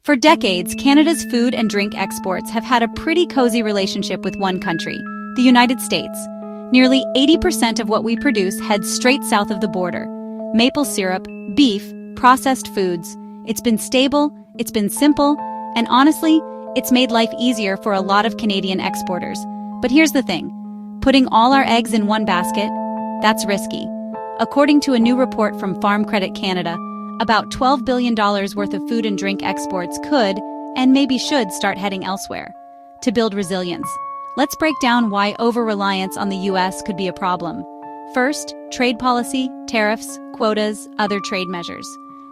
For decades, Canada's food and drink exports have had a pretty cozy relationship with one country, the United States. Nearly 80% of what we produce heads straight south of the border. Maple syrup, beef, processed foods. It's been stable, it's been simple, and honestly, it's made life easier for a lot of Canadian exporters. But here's the thing. Putting all our eggs in one basket, that's risky. According to a new report from Farm Credit Canada, about $12 billion worth of food and drink exports could, and maybe should, start heading elsewhere. To build resilience, let's break down why over-reliance on the US could be a problem. First, trade policy, tariffs, quotas, other trade measures.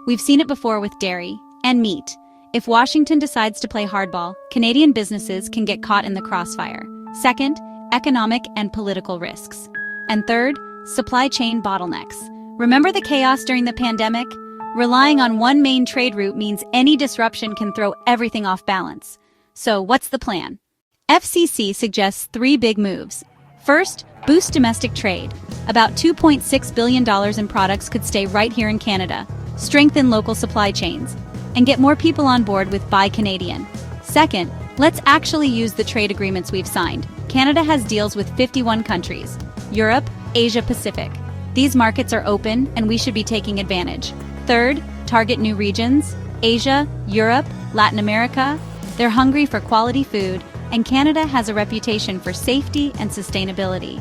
We've seen it before with dairy and meat. If Washington decides to play hardball, Canadian businesses can get caught in the crossfire. Second, economic and political risks. And third, supply chain bottlenecks. Remember the chaos during the pandemic? Relying on one main trade route means any disruption can throw everything off balance. So what's the plan? FCC suggests 3 big moves. First, boost domestic trade. About $2.6 billion in products could stay right here in Canada. Strengthen local supply chains. And get more people on board with Buy Canadian. Second, let's actually use the trade agreements we've signed. Canada has deals with 51 countries. Europe, Asia Pacific. These markets are open and we should be taking advantage. Third, target new regions. Asia, Europe, Latin America. They're hungry for quality food, and Canada has a reputation for safety and sustainability.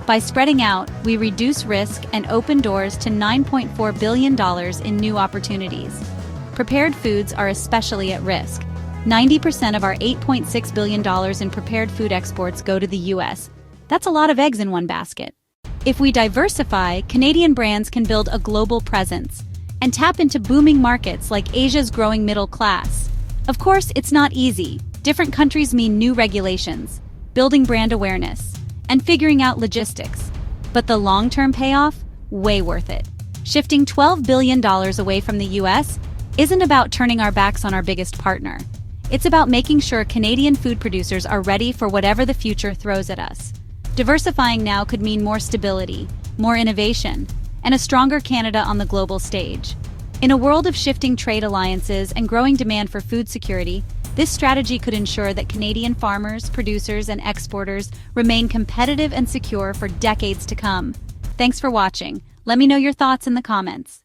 By spreading out, we reduce risk and open doors to $9.4 billion in new opportunities. Prepared foods are especially at risk. 90% of our $8.6 billion in prepared food exports go to the US. That's a lot of eggs in one basket. If we diversify, Canadian brands can build a global presence and tap into booming markets like Asia's growing middle class. Of course, it's not easy. Different countries mean new regulations, building brand awareness, and figuring out logistics. But the long-term payoff? Way worth it. Shifting $12 billion away from the US isn't about turning our backs on our biggest partner. It's about making sure Canadian food producers are ready for whatever the future throws at us. Diversifying now could mean more stability, more innovation, and a stronger Canada on the global stage. In a world of shifting trade alliances and growing demand for food security, this strategy could ensure that Canadian farmers, producers, and exporters remain competitive and secure for decades to come. Thanks for watching. Let me know your thoughts in the comments.